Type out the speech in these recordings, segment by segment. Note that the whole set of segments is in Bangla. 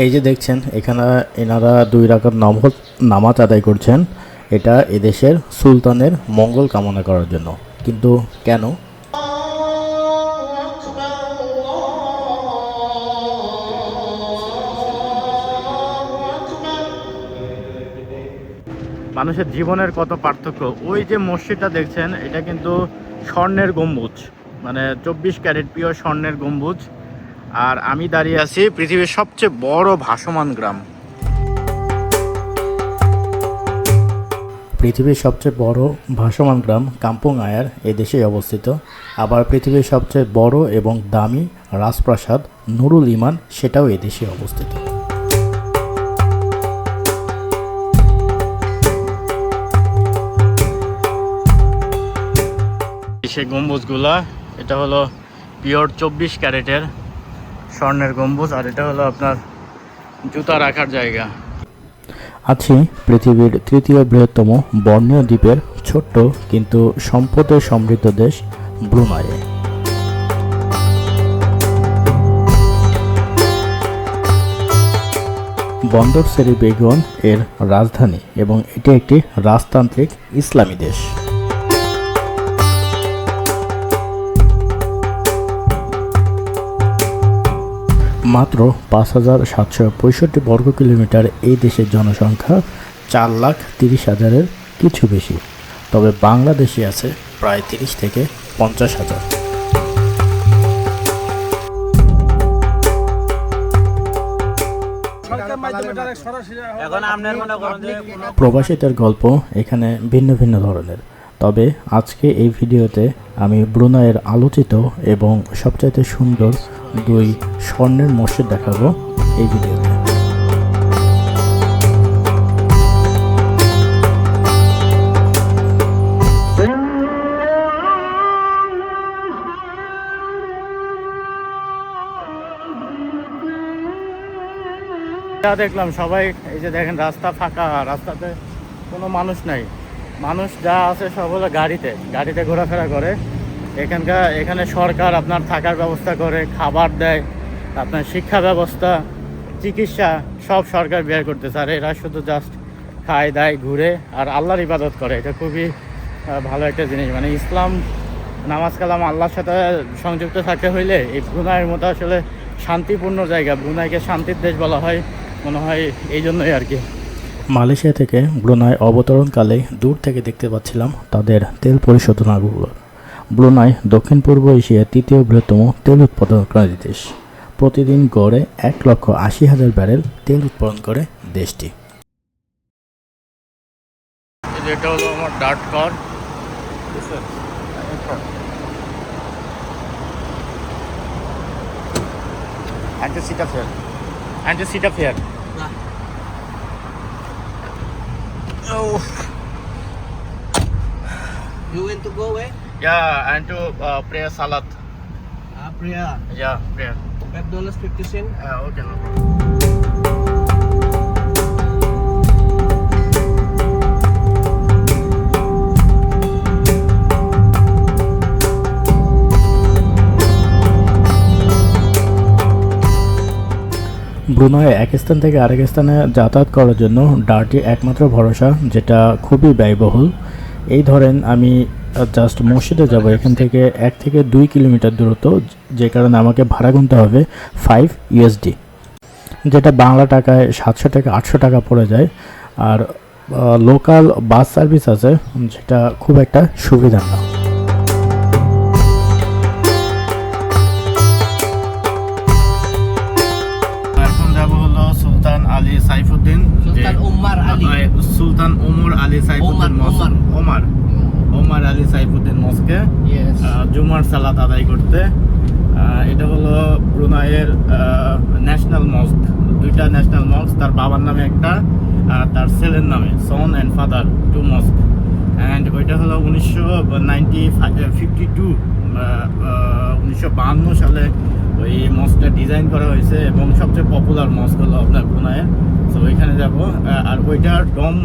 এই যে দেখছেন এখানে এনারা 2 রাকাত নামাজ আদায় করছেন। এটা এদেশের সুলতানের মঙ্গল কামনা করার জন্য। কিন্তু কেন? মানুষের জীবনের কত পার্থক্য। ওই যে মসজিদটা দেখছেন এটা কিন্তু স্বর্ণের গম্বুজ, মানে 24 ক্যারেট পিওর স্বর্ণের গম্বুজ। আর আমি দাঁড়িয়ে আছি পৃথিবীর সবচেয়ে বড় ভাসমান গ্রাম। পৃথিবীর সবচেয়ে বড় ভাসমান গ্রাম কাম্পুং আয়ার এদেশেই অবস্থিত। আবার পৃথিবীর সবচেয়ে বড় এবং দামি রাজপ্রাসাদ নুরুল ইমান সেটাও এদেশে অবস্থিত। সেই গম্বুজগুলা, এটা হলো পিওর 24 ক্যারেটের স্বর্ণের গম্বুজ, আর এটা হলো আপনার জুতা রাখার জায়গা। আছি পৃথিবীর 3য় বৃহত্তম বর্ণীয় দ্বীপের ছোট্ট কিন্তু সম্পদে সমৃদ্ধ দেশ ব্রুনাইয়ে। বন্দর সেরি বেগম এর রাজধানী এবং এটি একটি রাজতান্ত্রিক ইসলামী দেশ। মাত্র 5,765 বর্গ কিলোমিটার এই দেশের জনসংখ্যা 4,30,000-এর কিছু বেশি। তবে বাংলাদেশে আছে প্রায় 30 থেকে 50,000। প্রবাসীদের গল্প এখানে ভিন্ন ভিন্ন ধরনের। তবে আজকে এই ভিডিওতে আমি ব্রুনাইয়ের আলোচিত এবং সবচাইতে সুন্দর 2 স্বর্ণের মসজিদ দেখাবো এই ভিডিওতে। দেখলাম সবাই, এই যে দেখেন রাস্তা ফাঁকা, রাস্তাতে কোনো মানুষ নাই। মানুষ যা আছে সব হলো গাড়িতে ঘোরাফেরা করে। এখানে সরকার আপনার থাকার ব্যবস্থা করে, খাবার দেয়, আপনার শিক্ষা ব্যবস্থা, চিকিৎসা সব সরকার ব্যয় করতেছে। আর এরা শুধু জাস্ট খায় দায় ঘুরে আর আল্লাহর ইবাদত করে। এটা খুবই ভালো একটা জিনিস। মানে ইসলাম, নামাজ কালাম আল্লাহর সাথে সংযুক্ত থাকতে হইলে এই ব্রুনাইয়ের মতো আসলে শান্তিপূর্ণ জায়গা, ব্রুনাইকে শান্তির দেশ বলা হয় মনে হয় এই জন্যই আর কি। মালয়েশিয়া থেকে ব্রুনাই অবতরণকালে দূর থেকে দেখতে পাচ্ছিলাম তাদের তেল পরিশোধনাগারগুলো। ব্রুনাই দক্ষিণ পূর্ব এশিয়ার 3য় বৃহত্তম তেল উৎপাদনকারী দেশ। প্রতিদিন গড়ে 1,80,000 ব্যারেল তেল উৎপাদন করে দেশটি। এটা হলো আমার dirt car. And just sit up here. And just sit up here. Oh. You want to go where? Yeah, and to pray salat. Prayer. Yeah, prayer. $5.50. Okay, no problem. Brunei এক স্থান থেকে আরেক স্থানে যাতায়াত করার জন্য ডার্টই একমাত্র ভরসা, যেটা খুবই ব্যয়বহুল। এই ধরেন আমি জাস্ট মসজিদে যাব, এখান থেকে 1 থেকে 2 কিলোমিটার দূরত্ব, যে কারণে আমাকে ভাড়া গুনতে হবে $5, যেটা বাংলা টাকায় 700 থেকে 800 টাকা পড়ে যায়। আর লোকাল বাস সার্ভিস আছে, যেটা খুব একটা সুবিধা না। সুলতান ওমর আলী সাইফুদ্দিন মস্কে জুমার সালাত আদায় করতে। এটা হলো ব্রুনাইয়ের ন্যাশনাল মস্ক। 2টা ন্যাশনাল মস্ক, তার বাবার নামে একটা, তার ছেলের নামে, সন অ্যান্ড ফাদার 2 মস্ক। অ্যান্ড ওইটা হলো 1952 সালে ওই মস্কটা ডিজাইন করা হয়েছে এবং সবচেয়ে পপুলার মস্ক হলো আপনার ব্রুনাইয়ের। সো ওইখানে যাব। আর ওইটার ডম,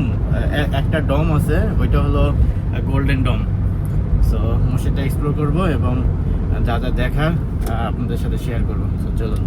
একটা ডম আছে, ওইটা হলো গোল্ডেন ডম। সো মসজিদটা এক্সপ্লোর করব এবং যা যা দেখা আপনাদের সাথে শেয়ার করবো। সো চলুন।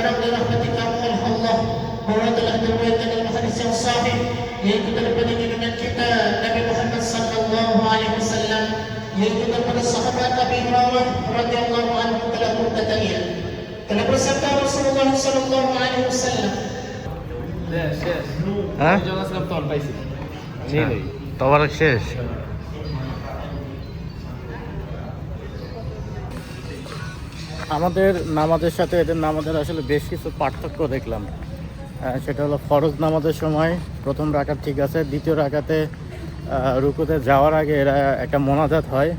berharap di rahmatika oleh Allah bahwa telah diriwayatkan dalam hadis yang sahih yaitu daripada junjungan kita Nabi Muhammad sallallahu alaihi wasallam yaitu daripada sahabat Abi Hurairah radhiyallahu anhu telah berkata telah bersabda Rasulullah sallallahu alaihi wasallam হ্যাঁ তবরক শেষ আমাদের নামাজের সাথে এদের নামাজের আসলে বেশ কিছু পার্থক্য দেখলাম। সেটা হলো ফরজ নামাজের সময় প্রথম রাকাত ঠিক আছে, দ্বিতীয় রাকাতে রুকুতে যাওয়ার আগে এরা একটা মোনাজাত হয়,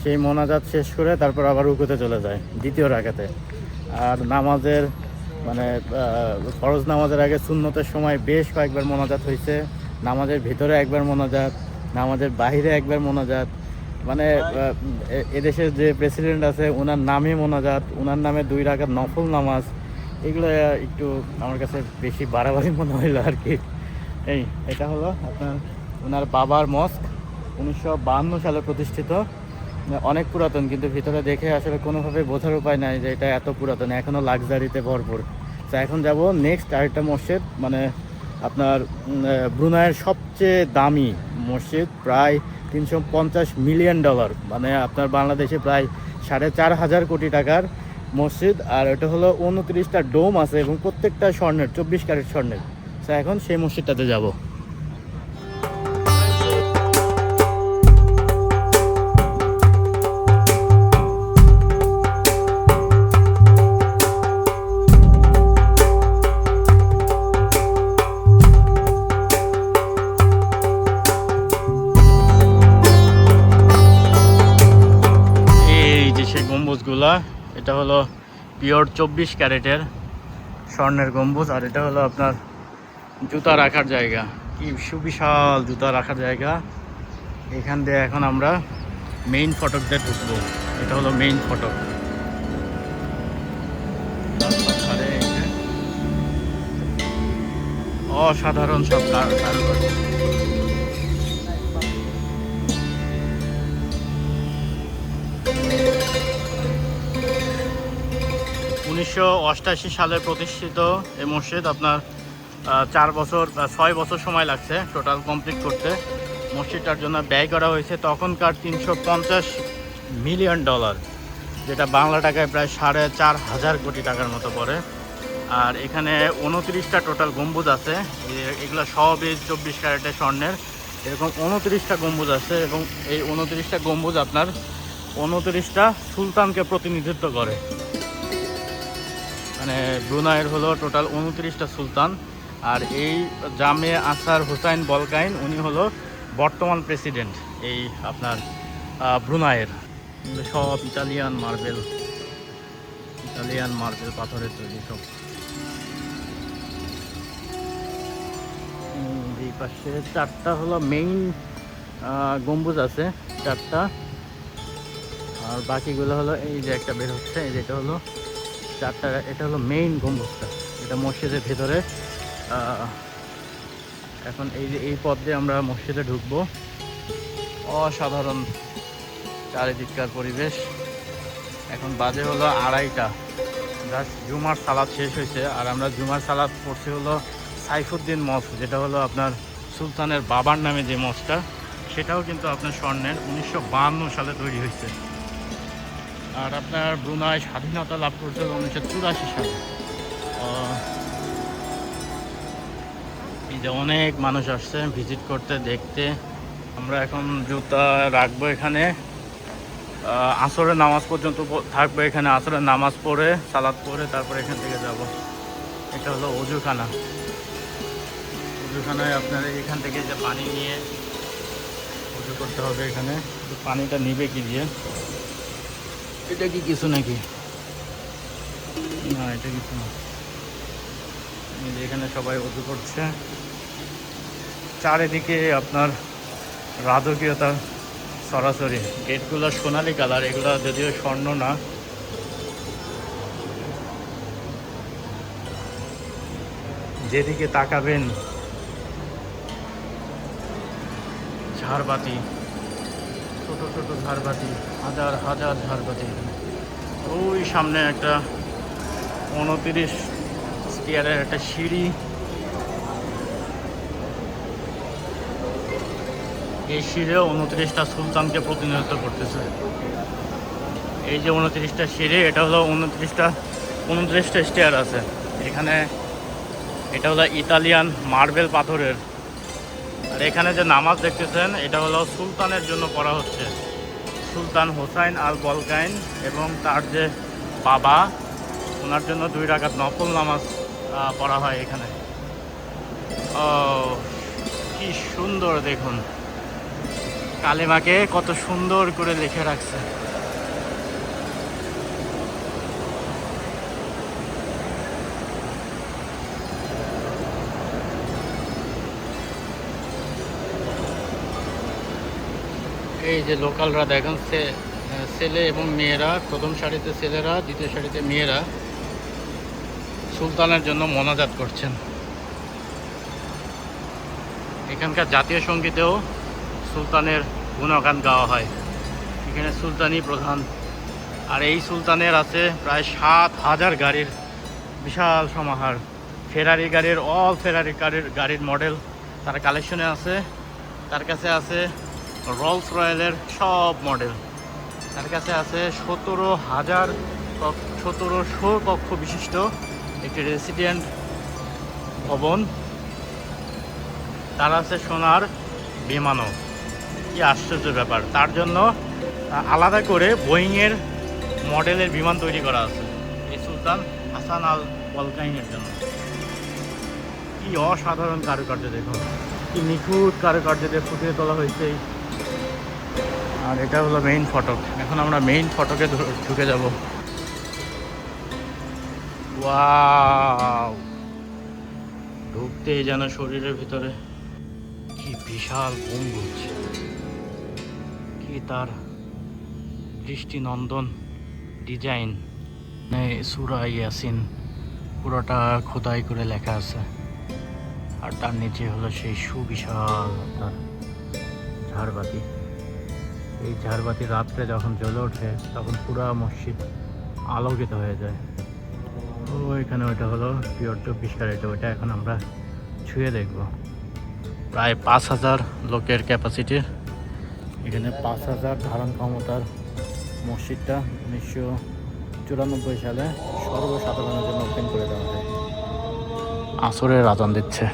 সেই মোনাজাত শেষ করে তারপর আবার রুকুতে চলে যায় দ্বিতীয় রাকাতে। আর নামাজের মানে ফরজ নামাজের আগে সুন্নতের সময় বেশ কয়েকবার মোনাজাত হয়েছে, নামাজের ভিতরে একবার মোনাজাত, নামাজের বাইরে একবার মোনাজাত, মানে এদেশের যে প্রেসিডেন্ট আছে ওনার নামে মোনাজাত, ওনার নামে 2 রাকাত নফল নামাজ, এগুলো একটু আমার কাছে বেশি বাড়াবাড়ি মনে হইলো আর কি। এটা হলো আপনার ওনার বাবার মস্ক, 1952 সালে প্রতিষ্ঠিত, অনেক পুরাতন, কিন্তু ভিতরে দেখে আসলে কোনোভাবে বোঝার উপায় নাই যে এটা এত পুরাতন, এখনও লাক্সারিতে ভরপুর। তো এখন যাব নেক্সট আরেকটা মসজিদ, মানে আপনার ব্রুনাইয়ের সবচেয়ে দামি মসজিদ, প্রায় $350 মিলিয়ন, মানে আপনার বাংলাদেশে প্রায় 4.5 কোটি টাকার মসজিদ। আর এটা হলো 29টা ডোম আছে এবং প্রত্যেকটা স্বর্ণের, 24 ক্যারেট স্বর্ণের। তো এখন সেই মসজিদটাতে যাব। গম্বুজগুলা, এটা হলো পিওর 24 ক্যারেটের স্বর্ণের গম্বুজ। আর এটা হলো আপনার জুতা রাখার জায়গা, কি সুবিশাল জুতা রাখার জায়গা। এখান দিয়ে এখন আমরা মেইন ফটক দিয়ে ঢুকবো। এটা হলো মেইন ফটক। অসাধারণ সব কারুকার্য। 1988 সালে প্রতিষ্ঠিত এই মসজিদ। আপনার 6 বছর সময় লাগছে টোটাল কমপ্লিট করতে। মসজিদটার জন্য ব্যয় করা হয়েছে তখনকার $350 মিলিয়ন, যেটা বাংলা টাকায় প্রায় 4.5 কোটি টাকার মতো পড়ে। আর এখানে 29টা টোটাল গম্বুজ আছে, এগুলো সবই 24 ক্যারেটের স্বর্ণের। এরকম 29টা গম্বুজ আছে এবং এই 29টা গম্বুজ আপনার 29টা সুলতানকে প্রতিনিধিত্ব করে। মানে ব্রুনাইয়ের হলো টোটাল 29টা সুলতান। আর এই জামে আসার হুসাইন বলকাইন, উনি হলো বর্তমান প্রেসিডেন্ট এই আপনার ব্রুনাইয়ের। সব ইটালিয়ান মার্বেল পাথরের তৈরি সব। এই পাশে 4টা হলো মেইন গম্বুজ আছে 4টা, আর বাকিগুলো হলো এই যে একটা বের হচ্ছে, এই যেটা হলো 4টা, এটা হলো মেইন গম্বুজটা, এটা মসজিদের ভেতরে। এখন এই যে এই পথ দিয়ে আমরা মসজিদে ঢুকবো। অসাধারণ চারিদিককার পরিবেশ। এখন বাজে হলো 2:30, জাস্ট জুমার সালাদ শেষ হয়েছে। আর আমরা জুমার সালাদ পড়ছি হলো সাইফুদ্দিন মস্ক, যেটা হলো আপনার সুলতানের বাবার নামে যে মস্কটা, সেটাও কিন্তু আপনার স্বর্ণের, 1952 সালে তৈরি হয়েছে। আর আপনার ব্রুনাই স্বাধীনতা লাভ করছে 1984 সালে। এই যে অনেক মানুষ আসছে ভিজিট করতে, দেখতে। আমরা এখন জুতা রাখবো এখানে, আসরের নামাজ পর্যন্ত থাকবো এখানে। আসরের নামাজ পড়ে সালাদ পড়ে তারপরে এখান থেকে যাব। এটা হলো অজুখানা। অজুখানায় আপনার এখান থেকে যে পানি নিয়ে অজু করতে হবে এখানে। পানিটা নিবে কি দিয়ে? এটা কি কিছু নাকি? না, এটা কিছু না। এখানে সবাই অজু করছে। চারিদিকে আপনার রাজকীয়তা সরাসরি। গেটগুলো সোনালি কালার, এগুলো যদিও স্বর্ণ না। যেদিকে তাকাবেন ঝাড়বাতি, ছোট ছোট ঝাড়বাতি, হাজার হাজার ঝাড়বাতি। ওই সামনে একটা 29 স্টিয়ারের একটা সিঁড়ি, এই সিঁড়িও 29টা সুলতানকে প্রতিনিধিত্ব করতেছে। এই যে 29টা সিঁড়ি, এটা হলো 29টা স্টিয়ার আছে এখানে। এটা হলো ইতালিয়ান মার্বেল পাথরের। আর এখানে যে নামাজ দেখতেছেন এটা হলো সুলতানের জন্য পড়া হচ্ছে, সুলতান হোসাইন আল বলকাইন এবং তার যে বাবা, ওনার জন্য 2 রাকাত নফল নামাজ পড়া হয় এখানে। ও কি সুন্দর দেখুন, কালেমাকে কত সুন্দর করে লিখে রাখছে। এই যে লোকালরা দেখেন, ছেলে এবং মেয়েরা, প্রথম সারিতে ছেলেরা, দ্বিতীয় সারিতে মেয়েরা সুলতানের জন্য মোনাজাত করছেন। এখানকার জাতীয় সঙ্গীতেও সুলতানের গুণগান গাওয়া হয়। এখানে সুলতানই প্রধান। আর এই সুলতানের আছে প্রায় 7,000 গাড়ির বিশাল সমাহার। ফেরারি গাড়ির, অল ফেরারি গাড়ির মডেল তার কালেকশনে আছে। তার কাছে আছে রোলস রয়েলের সব মডেল। তার কাছে আছে 17,000 কক্ষ বিশিষ্ট একটি রেসিডেন্ট ভবন। তার আছে সোনার বিমানও। কি আশ্চর্য ব্যাপার! তার জন্য আলাদা করে বোয়িংয়ের মডেলের বিমান তৈরি করা আছে এই সুলতান হাসান আল বলকাইনের জন্য। কি অসাধারণ কারুকার্য দেখুন, কি নিখুঁত কারুকার্য দিয়ে ফুটিয়ে তোলা হয়েছে। আর এটা হলো মেইন ফটক। এখন আমরা মেইন ফটকে ঢুকে যাব। ওয়াও, ঢুকতেই যেন শরীরের ভিতরে কি বিশাল গম্বুজ, কি তার দৃষ্টিনন্দন ডিজাইন। সূরা ইয়াসিন পুরোটা খোদাই করে লেখা আছে। আর তার নিচে হলো সেই সুবিশাল আপনার ঝাড়বাতি। এই ঝাড়বাতি রাত্রে যখন জ্বলে ওঠে তখন পুরা মসজিদ আলোকিত হয়ে যায়। ও এখানে ওইটা হলো পিওর 24 ক্যারেট, ওইটা এখন আমরা ছুঁয়ে দেখব। প্রায় 5,000 লোকের ক্যাপাসিটির এখানে 5,000 ধারণ ক্ষমতার মসজিদটা 1994 সালে সর্বসাধারণের জন্য ওপেন করে দেওয়া হয়। আসরের আজান দিচ্ছে।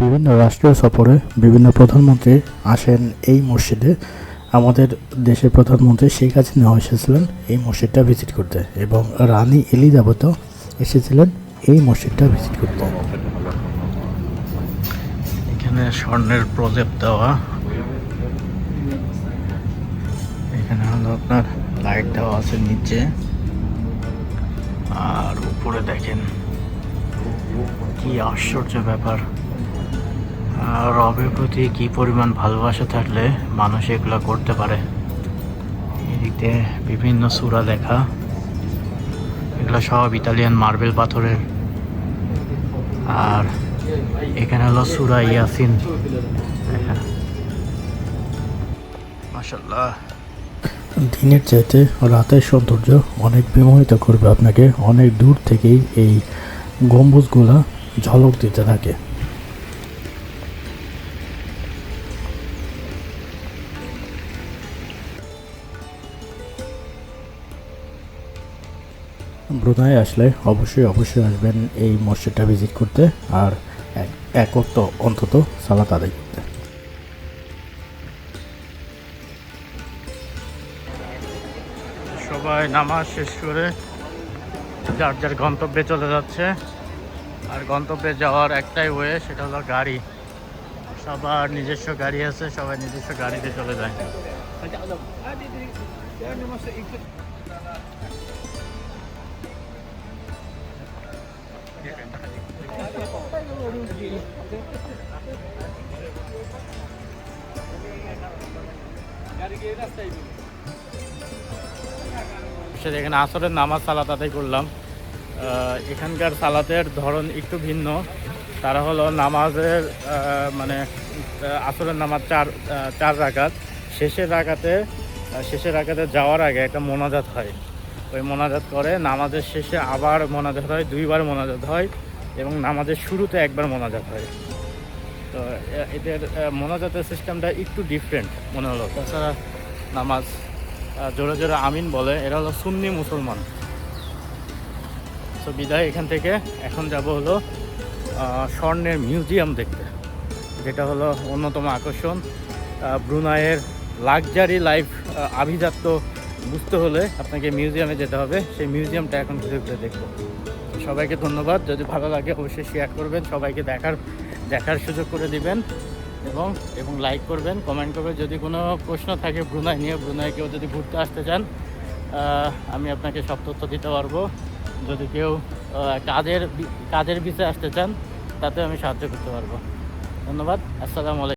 বিভিন্ন রাষ্ট্রীয় সফরে বিভিন্ন প্রধানমন্ত্রী আসেন এই মসজিদে। আমাদের দেশের প্রধানমন্ত্রী শেখ হাসিনা এসেছিলেন এই মসজিদটা ভিজিট করতে, এবং রানী এলিজাবেথও এসেছিলেন এই মসজিদটা ভিজিট করতে। এখানে স্বর্ণের প্রলেপ দেওয়া, এখানে হলো আপনার লাইট দেওয়া আছে নিচে, আর উপরে দেখেন কি আশ্চর্য ব্যাপার। আর রবের প্রতি কি পরিমাণ ভালোবাসা থাকলে মানুষ এগুলো করতে পারে। এদিকে বিভিন্ন সূরা লেখা, এগুলো সব ইতালিয়ান মার্বেল পাথরের। আর এখানে হলো সূরা ইয়াসিন। মাশাআল্লাহ, দিনের চাইতে রাতের সৌন্দর্য অনেক বিমোহিত করবে আপনাকে। অনেক দূর থেকেই এই গম্বুজগুলা ঝলক দিতে থাকে। ব্রুনাই আসলে অবশ্যই আসবেন এই মসজিদটা ভিজিট করতে, আর এক ওয়াক্ত অন্তত সালাত আদায় করতে। সবাই নামাজ শেষ করে যার যার গন্তব্যে চলে যাচ্ছে। আর গন্তব্যে যাওয়ার একটাই ওয়ে, সেটা হলো গাড়ি। সবার নিজস্ব গাড়ি আছে, সবাই নিজস্ব গাড়িতে চলে যায়। এখানে আসরের নামাজ সালাত আদায় করলাম। এখানকার সালাতের ধরন একটু ভিন্ন। তারা হলো নামাজের মানে আসরের নামাজ চার রাকাত, শেষের রাকাতে যাওয়ার আগে একটা মোনাজাত হয়। ওই মোনাজাত করে, নামাজের শেষে আবার মোনাজাত হয়, 2বার মোনাজাত হয় এবং নামাজের শুরুতে একবার মোনাজাত হয়। তো এদের মোনাজাতের সিস্টেমটা একটু ডিফারেন্ট মনে হলো। তাছাড়া নামাজ জোরে জোরে আমিন বলে, এরা হলো সুন্নি মুসলমান। তো বিদায় এখান থেকে। এখন যাব হলো স্বর্ণের মিউজিয়াম দেখতে, যেটা হলো অন্যতম আকর্ষণ। ব্রুনাইয়ের লাক্সারি লাইফ আভিজাত্য বুঝতে হলে আপনাকে মিউজিয়ামে যেতে হবে। সেই মিউজিয়ামটা এখন ঘুরে ঘুরে দেখবো। সবাইকে ধন্যবাদ। যদি ভালো লাগে অবশ্যই শেয়ার করবেন, সবাইকে দেখার সুযোগ করে দিবেন এবং লাইক করবেন, কমেন্ট করবেন। যদি কোনো প্রশ্ন থাকে ব্রুনাই নিয়ে, ব্রুনাই কেউ যদি ঘুরতে আসতে চান, আমি আপনাকে সব তথ্য দিতে পারবো। যদি কেউ কাজের ভিসায় আসতে চান, তাতে আমি সাহায্য করতে পারবো। ধন্যবাদ। আসসালামু আলাইকুম।